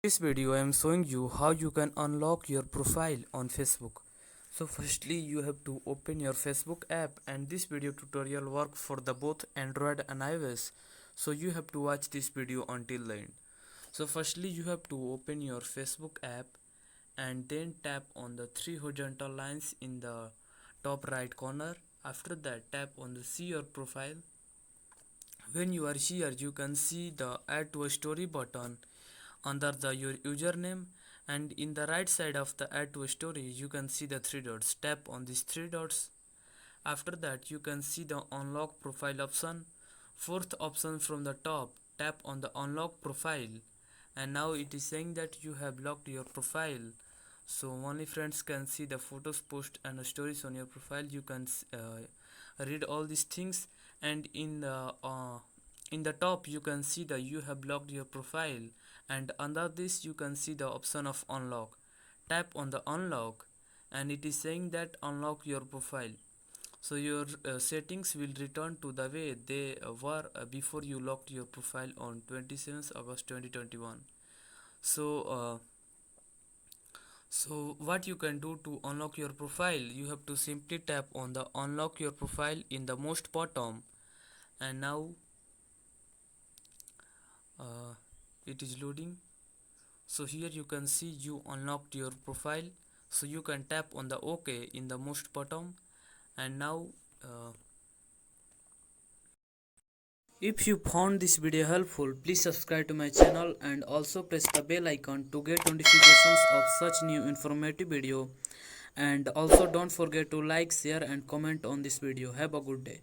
This video I am showing you how you can unlock your profile on Facebook. So firstly you have to open your Facebook app, and this video tutorial work for the both Android and iOS. So you have to watch this video until the end. So firstly you have to open your Facebook app and then tap on the three horizontal lines in the top right corner. After that tap on the see your profile. When you are here you can see the add to a story button under the your username, and in the right side of the add to a story you can see the three dots. Tap on these three dots. After that you can see the unlock profile option. Fourth option from the top, tap on the unlock profile, and now it is saying that you have locked your profile, so only friends can see the photos, post and stories on your profile. You can read all these things, and in the top you can see that you have locked your profile, and under this you can see the option of unlock. Tap on the unlock, and it is saying that unlock your profile. So your settings will return to the way they were before you locked your profile on 27th August 2021. So what you can do to unlock your profile, you have to simply tap on the unlock your profile in the most bottom, and now it is loading. So here you can see you unlocked your profile, so you can tap on the OK in the most bottom. And now if you found this video helpful, please subscribe to my channel and also press the bell icon to get notifications of such new informative video. And also don't forget to like, share and comment on this video. Have a good day.